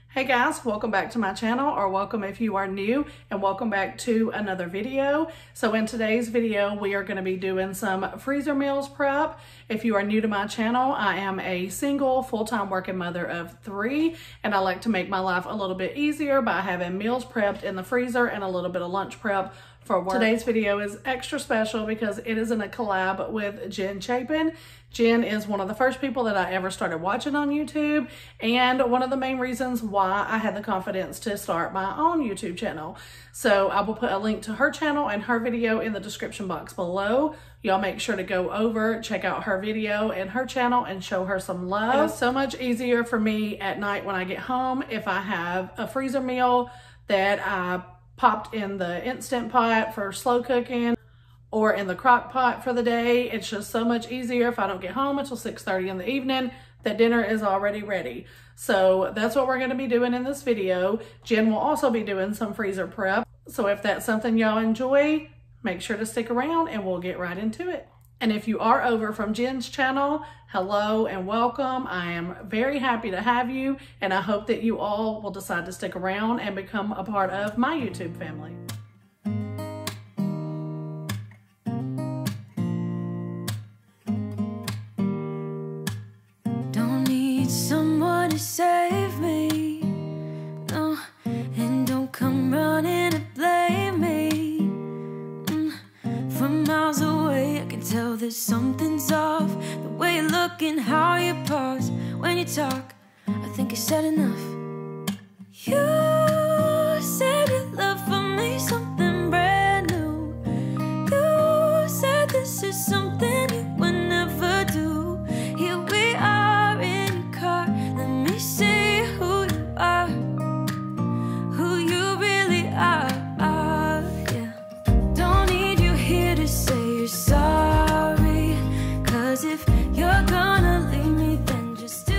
Hey guys, welcome back to my channel, or welcome if you are new, and welcome back to another video. So in today's video, we are going to be doing some freezer meals prep. If you are new to my channel, I am a single full-time working mother of 3, and I like to make my life a little bit easier by having meals prepped in the freezer and a little bit of lunch prep for work. Today's video is extra special because it is in a collab with Chapin. Jen is one of the first people that I ever started watching on YouTube, and one of the main reasons why I had the confidence to start my own YouTube channel. So I will put a link to her channel and her video in the description box below. Y'all make sure to go over, check out her video and her channel and show her some love. It's so much easier for me at night when I get home if I have a freezer meal that I popped in the Instant Pot for slow cooking or in the crock pot for the day. It's just so much easier if I don't get home until 6:30 in the evening, that dinner is already ready. So that's what we're going to be doing in this video. Jen will also be doing some freezer prep. So if that's something y'all enjoy, make sure to stick around and we'll get right into it. And if you are over from Jen's channel, hello and welcome. I am very happy to have you, and I hope that you all will decide to stick around and become a part of my YouTube family. Don't need someone to save me, no, and don't come running to blame me. From miles away I can tell that something's off. The way you look and how you pause when you talk, I think you said enough. You said your love for me something brand new. You said this is something you would never do. Here we are in your car, let me see who you are, who you really are. Yeah. Don't need you here to say you're sorry, 'cause if you're gonna leave me, then just do.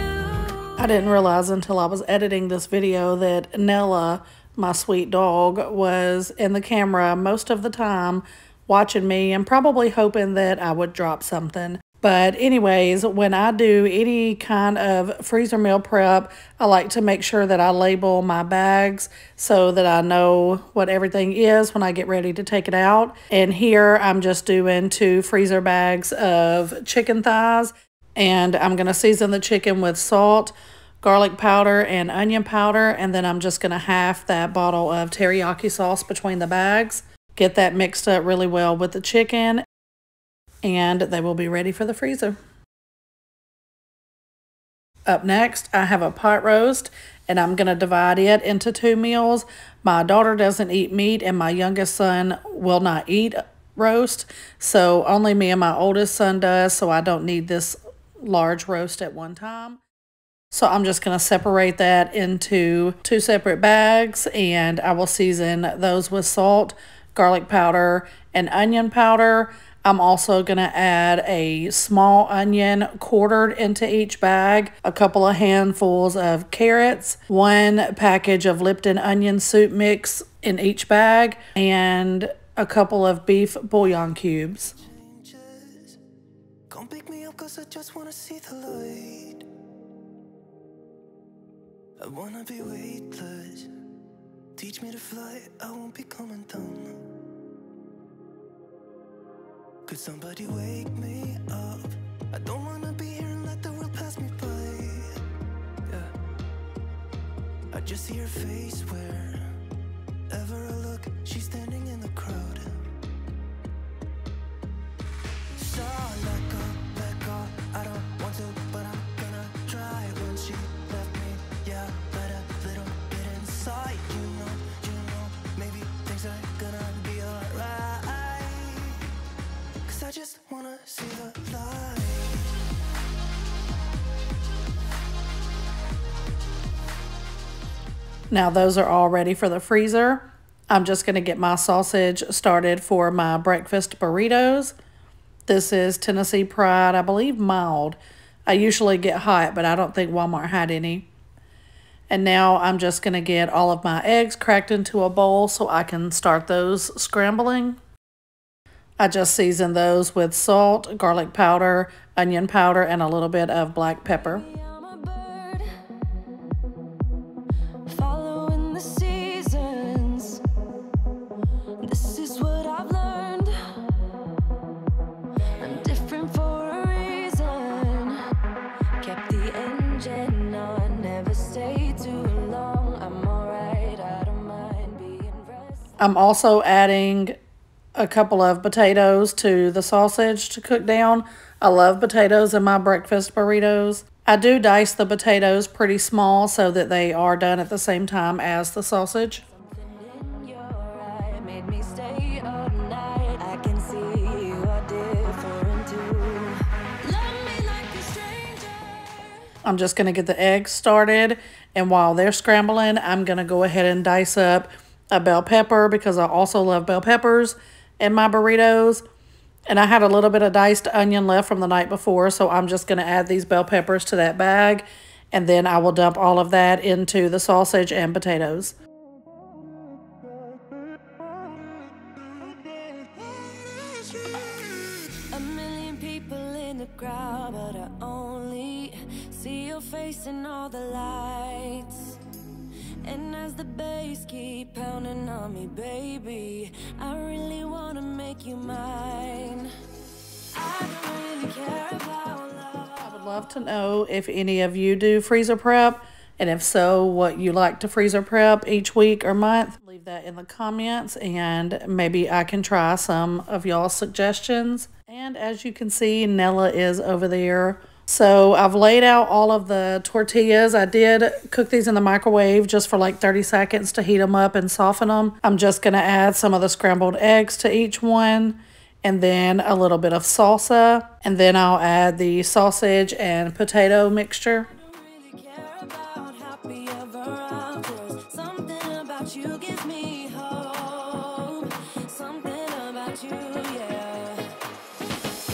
I didn't realize until I was editing this video that Nella, my sweet dog, was in the camera most of the time watching me and probably hoping that I would drop something. But anyways, when I do any kind of freezer meal prep, I like to make sure that I label my bags so that I know what everything is when I get ready to take it out. And here I'm just doing 2 freezer bags of chicken thighs, and I'm going to season the chicken with salt, garlic powder, and onion powder, and then I'm just going to half that bottle of teriyaki sauce between the bags. Get that mixed up really well with the chicken, and they will be ready for the freezer. Up next, I have a pot roast, and I'm going to divide it into 2 meals. My daughter doesn't eat meat, and my youngest son will not eat roast, so only me and my oldest son does, so I don't need this large roast at one time. So I'm just going to separate that into 2 separate bags, and I will season those with salt, garlic powder, and onion powder. I'm also going to add a small onion quartered into each bag, a couple of handfuls of carrots, 1 package of Lipton onion soup mix in each bag, and a couple of beef bouillon cubes. Come pick me up 'cause I just wanna see the light. I wanna be weightless. Teach me to fly, I won't be coming down. Could somebody wake me up? I don't wanna be here and let the world pass me by. Yeah. I just see her face wherever I look. She's standing in the crowd. So let go, I don't want to, but I'm gonna try. When she left me, yeah, let a little bit inside. You know, maybe things are gonna be alright. 'Cause I just wanna see the light. Now those are all ready for the freezer. I'm just going to get my sausage started for my breakfast burritos. This is Tennessee Pride, I believe mild. I usually get hot, but I don't think Walmart had any. And now I'm just going to get all of my eggs cracked into a bowl so I can start those scrambling. I just seasoned those with salt, garlic powder, onion powder, and a little bit of black pepper. I'm also adding a couple of potatoes to the sausage to cook down. I love potatoes in my breakfast burritos. I do dice the potatoes pretty small so that they are done at the same time as the sausage. I'm just going to get the eggs started, and while they're scrambling, I'm going to go ahead and dice up a bell pepper because I also love bell peppers in my burritos. And I had a little bit of diced onion left from the night before, so I'm just going to add these bell peppers to that bag, and then I will dump all of that into the sausage and potatoes. A million people in the crowd, but I only see your face in all the lights. And as the bass keep pounding on me, baby, I really wanna make you mine. I don't really care about love. I would love to know if any of you do freezer prep, and if so, what you like to freezer prep each week or month. Leave that in the comments, and maybe I can try some of y'all's suggestions. And as you can see, Nella is over there. So I've laid out all of the tortillas. I did cook these in the microwave just for like 30 seconds to heat them up and soften them. I'm just going to add some of the scrambled eggs to each one, and then a little bit of salsa, and then I'll add the sausage and potato mixture. I don't really care about happy ever after. Something about you gives me hope. Something about you, yeah.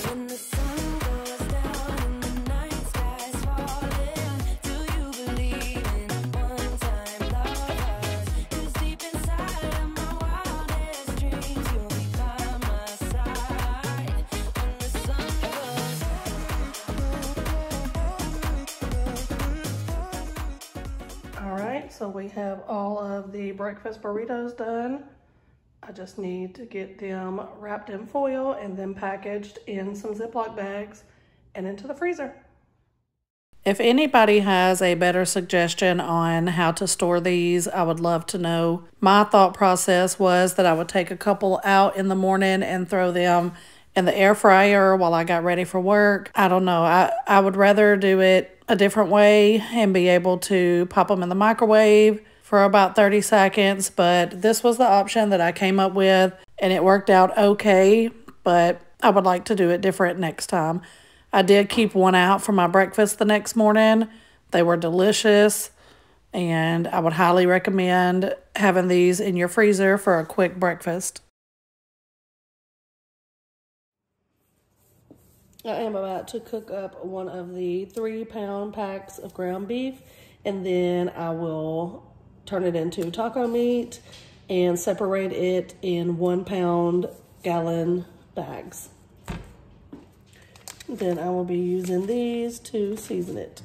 When the sun goes down and the night sky's falling, do you believe in one-time lovers? 'Cause deep inside of my wildest dreams, you'll be by my side when the sun goes down. All right, so we have all of the breakfast burritos done. I just need to get them wrapped in foil and then packaged in some Ziploc bags and into the freezer. If anybody has a better suggestion on how to store these, I would love to know. My thought process was that I would take a couple out in the morning and throw them in the air fryer while I got ready for work. I don't know. I would rather do it a different way and be able to pop them in the microwave for about 30 seconds, but this was the option that I came up with, and it worked out okay, but I would like to do it different next time. I did keep one out for my breakfast the next morning. They were delicious, and I would highly recommend having these in your freezer for a quick breakfast. I am about to cook up one of the 3-pound packs of ground beef, and then I will turn it into taco meat and separate it in 1-pound gallon bags. Then I will be using these to season it.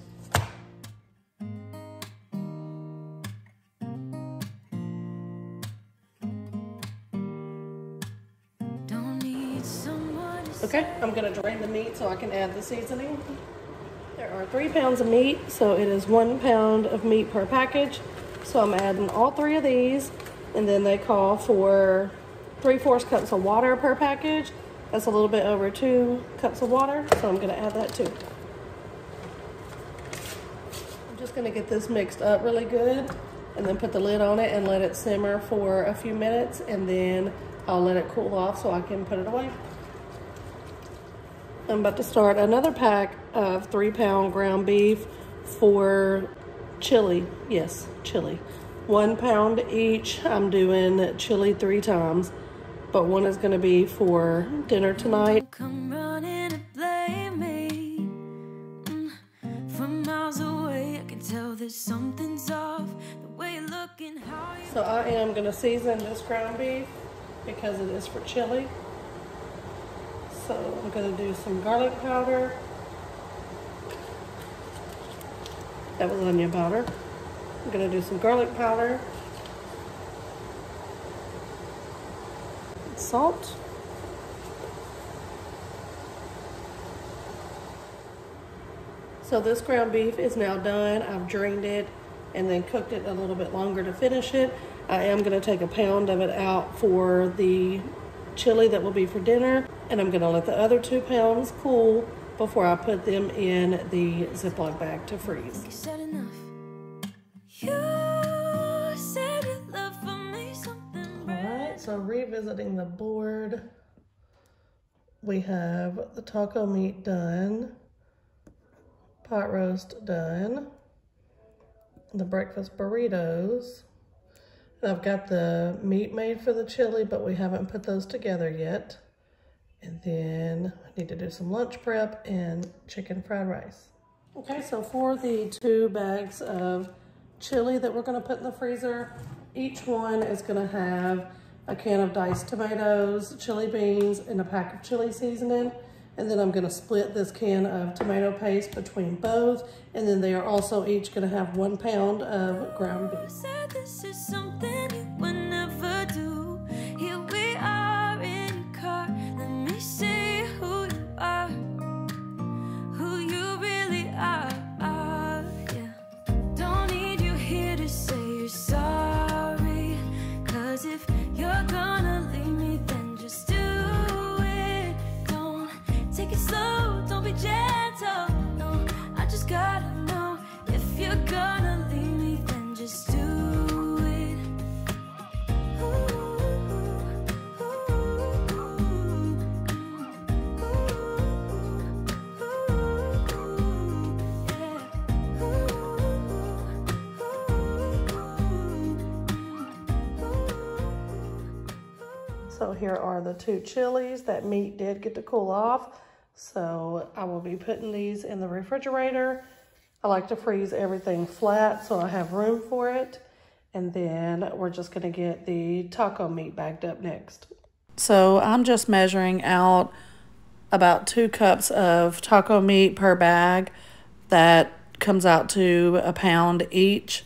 Don't need someone to Okay, I'm gonna drain the meat so I can add the seasoning. There are 3 pounds of meat, so it is 1 pound of meat per package. So I'm adding all 3 of these, and then they call for 3/4 cups of water per package. That's a little bit over 2 cups of water, so I'm gonna add that too. I'm just gonna get this mixed up really good, and then put the lid on it and let it simmer for a few minutes, and then I'll let it cool off so I can put it away. I'm about to start another pack of 3-pound ground beef for chili. Yes, chili. 1 pound each. I'm doing chili 3 times, but one is going to be for dinner tonight. come running and blame me. From miles away, I can tell that something's off. The way you look and how you So I am going to season this ground beef because it is for chili. So I'm going to do some garlic powder. That was onion powder. I'm going to do some garlic powder. Salt. So this ground beef is now done. I've drained it and then cooked it a little bit longer to finish it. I am going to take a pound of it out for the chili that will be for dinner, and I'm going to let the other 2 pounds cool before I put them in the Ziploc bag to freeze. You said enough. You said you love for me something. Alright, so revisiting the board, we have the taco meat done, pot roast done, the breakfast burritos. And I've got the meat made for the chili, but we haven't put those together yet. And then I need to do some lunch prep and chicken fried rice. Okay, so for the 2 bags of chili that we're going to put in the freezer, each one is going to have a can of diced tomatoes, chili beans, and a pack of chili seasoning. And then I'm going to split this can of tomato paste between both. And then they are also each going to have 1 pound of ground beef. Said this is something you would never do. Here we are in your car. Let me see who you are, who you really are. Yeah. Don't need you here to say you're sorry. 'Cause if you're gonna leave me, then just do it. Don't take it slow, don't be gentle. No, I just gotta know if you're gonna leave me, then just do it. So here are the 2 chilies. That meat did get to cool off, so I will be putting these in the refrigerator. I like to freeze everything flat so I have room for it. And then we're just gonna get the taco meat bagged up next. So I'm just measuring out about 2 cups of taco meat per bag. That comes out to a pound each.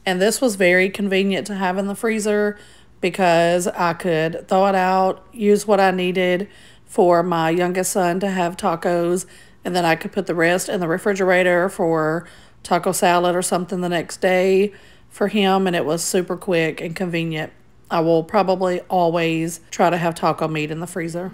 And this was very convenient to have in the freezer because I could thaw it out, use what I needed for my youngest son to have tacos, and then I could put the rest in the refrigerator for taco salad or something the next day for him, and it was super quick and convenient. I will probably always try to have taco meat in the freezer.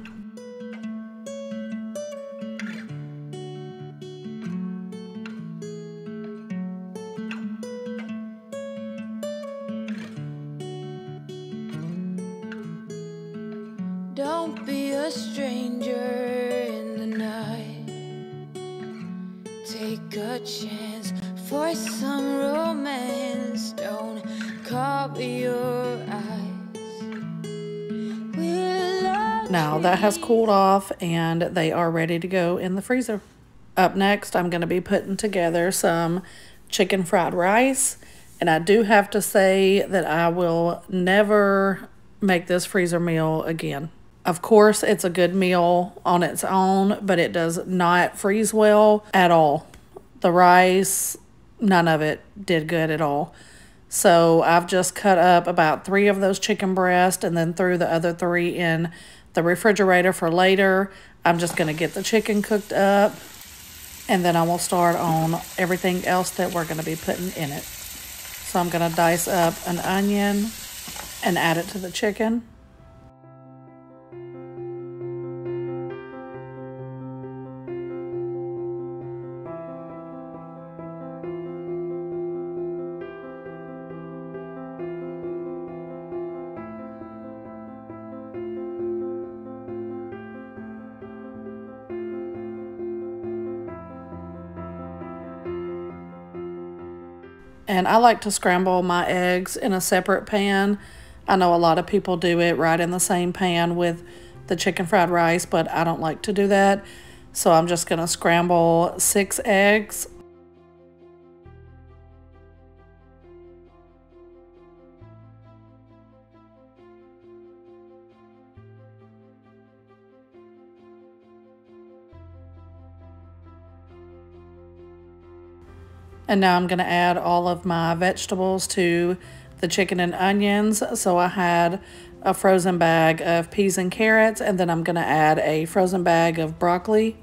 Don't be a stranger in the night. Take a chance for some romance. Don't cover your eyes. Now that has cooled off and they are ready to go in the freezer. Up next, I'm going to be putting together some chicken fried rice. And I do have to say that I will never make this freezer meal again. Of course, it's a good meal on its own, but it does not freeze well at all. The rice, none of it did good at all. So I've just cut up about 3 of those chicken breasts and then threw the other 3 in the refrigerator for later. I'm just going to get the chicken cooked up, and then I will start on everything else that we're going to be putting in it. So I'm going to dice up an onion and add it to the chicken. And I like to scramble my eggs in a separate pan. I know a lot of people do it right in the same pan with the chicken fried rice, but I don't like to do that. So I'm just going to scramble 6 eggs. And now I'm going to add all of my vegetables to the chicken and onions. So I had a frozen bag of peas and carrots, and then I'm going to add a frozen bag of broccoli.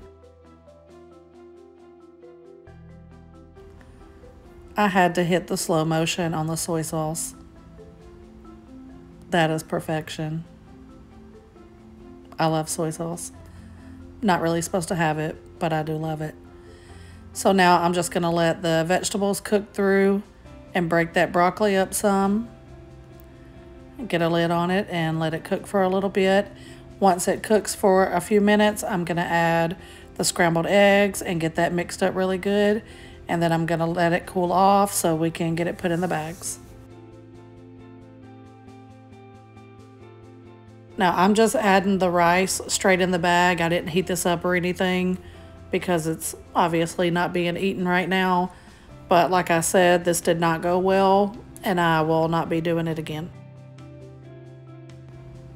I had to hit the slow motion on the soy sauce. That is perfection. I love soy sauce. Not really supposed to have it, but I do love it. So now I'm just going to let the vegetables cook through and break that broccoli up some. Get a lid on it and let it cook for a little bit. Once it cooks for a few minutes, I'm going to add the scrambled eggs and get that mixed up really good. And then I'm going to let it cool off so we can get it put in the bags. Now I'm just adding the rice straight in the bag. I didn't heat this up or anything because it's obviously not being eaten right now. But like I said, this did not go well and I will not be doing it again.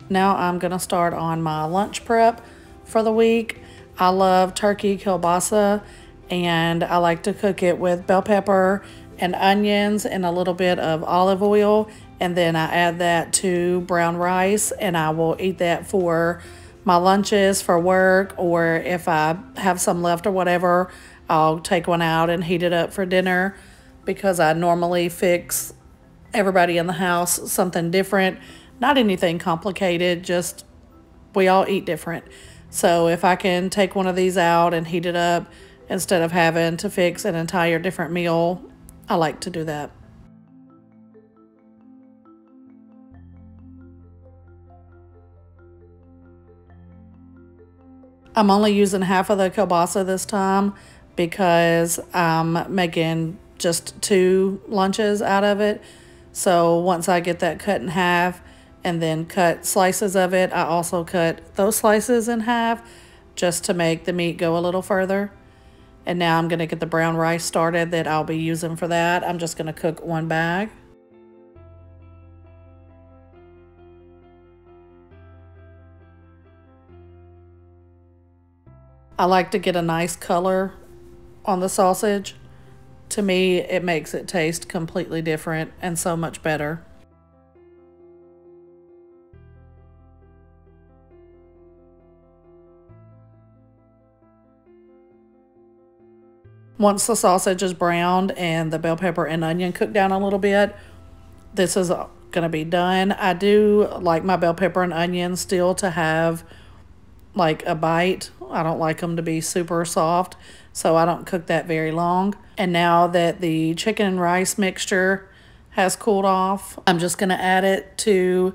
Now I'm going to start on my lunch prep for the week. I love turkey kielbasa and I like to cook it with bell pepper and onions and a little bit of olive oil. And then I add that to brown rice and I will eat that for my lunches for work, or if I have some left or whatever, I'll take one out and heat it up for dinner because I normally fix everybody in the house something different. Not anything complicated, just we all eat different. So if I can take one of these out and heat it up instead of having to fix an entire different meal, I like to do that. I'm only using half of the kielbasa this time because I'm making just 2 lunches out of it. So once I get that cut in half and then cut slices of it, I also cut those slices in half just to make the meat go a little further. And now I'm going to get the brown rice started that I'll be using for that. I'm just going to cook 1 bag. I like to get a nice color on the sausage. To me, it makes it taste completely different and so much better. Once the sausage is browned and the bell pepper and onion cook down a little bit, this is going to be done. I do like my bell pepper and onion still to have like a bite. I don't like them to be super soft, so I don't cook that very long. And now that the chicken and rice mixture has cooled off, I'm just going to add it to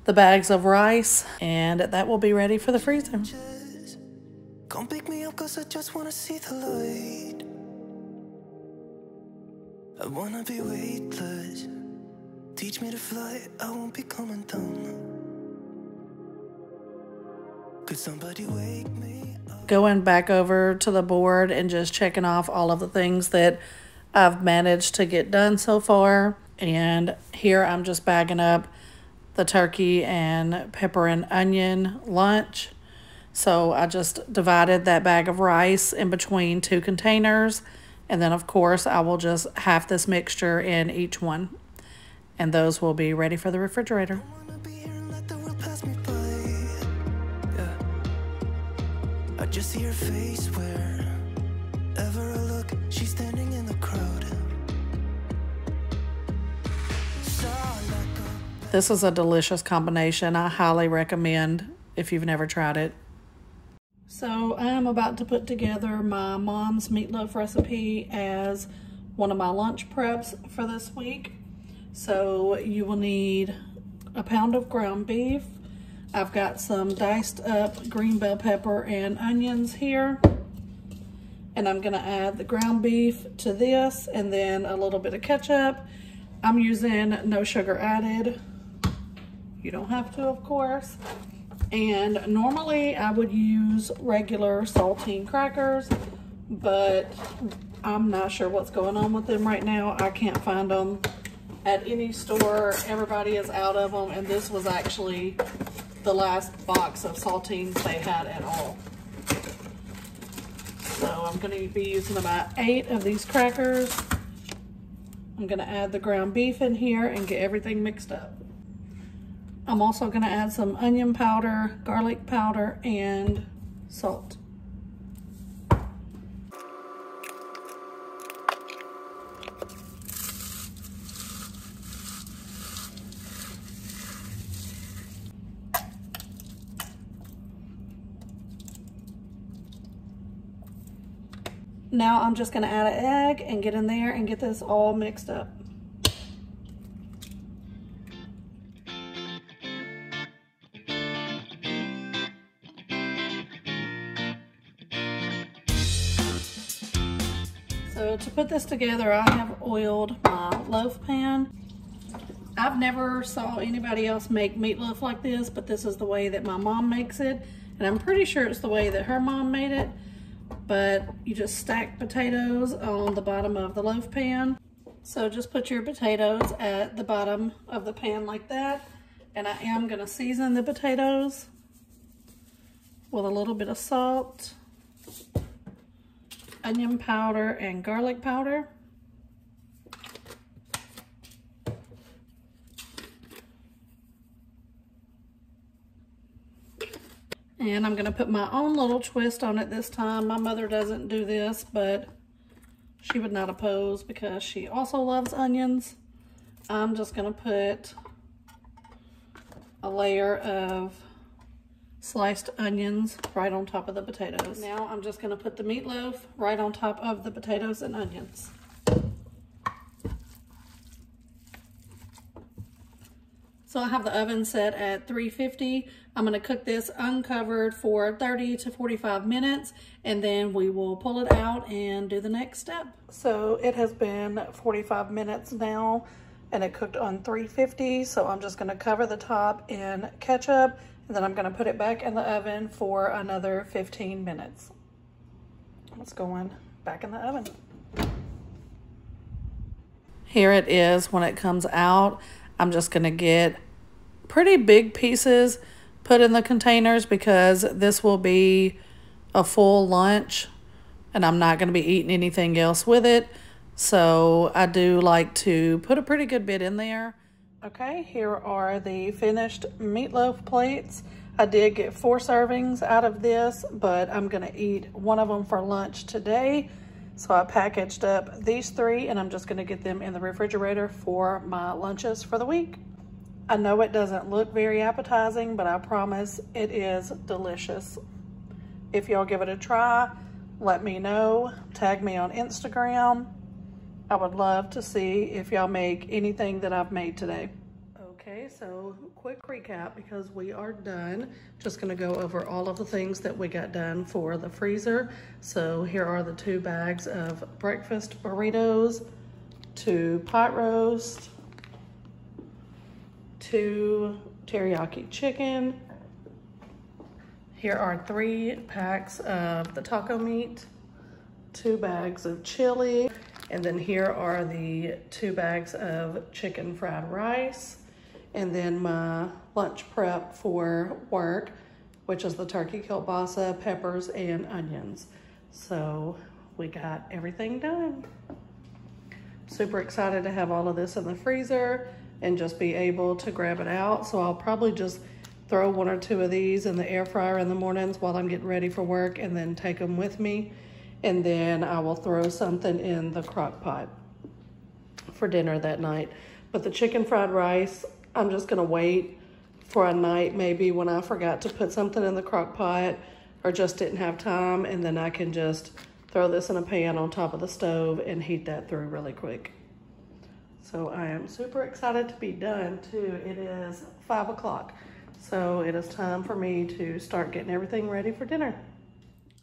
the bags of rice and that will be ready for the freezer. Come pick me up 'cause I just wanna see the light. I wanna be weightless. Teach me to fly, I won't be coming down. Could somebody wake me up? Going back over to the board and just checking off all of the things that I've managed to get done so far. And here I'm just bagging up the turkey and pepper and onion lunch. So I just divided that bag of rice in between 2 containers. And then of course I will just half this mixture in each one. And those will be ready for the refrigerator. I just see her face wherever I look. She's standing in the crowd. This is a delicious combination. I highly recommend if you've never tried it. So I'm about to put together my mom's meatloaf recipe as one of my lunch preps for this week. So you will need a pound of ground beef. I've got some diced up green bell pepper and onions here. And I'm gonna add the ground beef to this and then a little bit of ketchup. I'm using no sugar added. You don't have to, of course. And normally I would use regular saltine crackers, but I'm not sure what's going on with them right now. I can't find them at any store. Everybody is out of them, and this was actually the last box of saltines they had at all. So I'm going to be using about 8 of these crackers. I'm going to add the ground beef in here and get everything mixed up. I'm also going to add some onion powder, garlic powder, and salt. Now I'm just gonna add an egg and get in there and get this all mixed up. So to put this together, I have oiled my loaf pan. I've never saw anybody else make meatloaf like this, but this is the way that my mom makes it. And I'm pretty sure it's the way that her mom made it. But you just stack potatoes on the bottom of the loaf pan. So just put your potatoes at the bottom of the pan like that. And I am gonna season the potatoes with a little bit of salt, onion powder, and garlic powder. And I'm gonna put my own little twist on it this time. My mother doesn't do this, but she would not oppose because she also loves onions. I'm just gonna put a layer of sliced onions right on top of the potatoes. Now I'm just gonna put the meatloaf right on top of the potatoes and onions. So I have the oven set at 350. I'm gonna cook this uncovered for 30 to 45 minutes, and then we will pull it out and do the next step. So it has been 45 minutes now, and it cooked on 350. So I'm just gonna cover the top in ketchup, and then I'm gonna put it back in the oven for another 15 minutes. It's going back in the oven. Here it is when it comes out. I'm just gonna get pretty big pieces put in the containers because this will be a full lunch and I'm not gonna be eating anything else with it. So I do like to put a pretty good bit in there. Okay, here are the finished meatloaf plates. I did get 4 servings out of this, but I'm gonna eat one of them for lunch today. So I packaged up these 3 and I'm just gonna get them in the refrigerator for my lunches for the week. I know it doesn't look very appetizing, but I promise it is delicious. If y'all give it a try, let me know. Tag me on Instagram. I would love to see if y'all make anything that I've made today. Okay, so quick recap because we are done. Just gonna go over all of the things that we got done for the freezer. So here are the 2 bags of breakfast burritos, 2 pot roast, 2 teriyaki chicken. Here are 3 packs of the taco meat, 2 bags of chili, and then here are the 2 bags of chicken fried rice, and then my lunch prep for work, which is the turkey kielbasa, peppers, and onions. So we got everything done. Super excited to have all of this in the freezer and just be able to grab it out. So I'll probably just throw 1 or 2 of these in the air fryer in the mornings while I'm getting ready for work and then take them with me. And then I will throw something in the crock pot for dinner that night. But the chicken fried rice, I'm just gonna wait for a night maybe when I forgot to put something in the crock pot or just didn't have time, and then I can just throw this in a pan on top of the stove and heat that through really quick. So I am super excited to be done too. It is 5 o'clock. So it is time for me to start getting everything ready for dinner.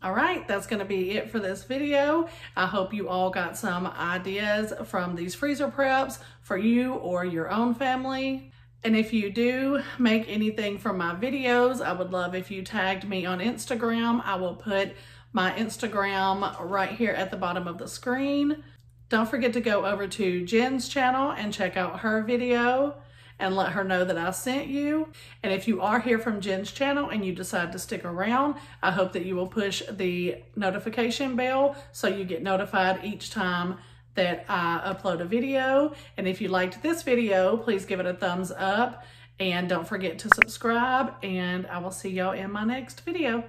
All right, that's gonna be it for this video. I hope you all got some ideas from these freezer preps for you or your own family. And if you do make anything from my videos, I would love if you tagged me on Instagram. I will put my Instagram right here at the bottom of the screen. Don't forget to go over to Jen's channel and check out her video and let her know that I sent you. And if you are here from Jen's channel and you decide to stick around, I hope that you will push the notification bell so you get notified each time that I upload a video. And if you liked this video, please give it a thumbs up and don't forget to subscribe, and I will see y'all in my next video.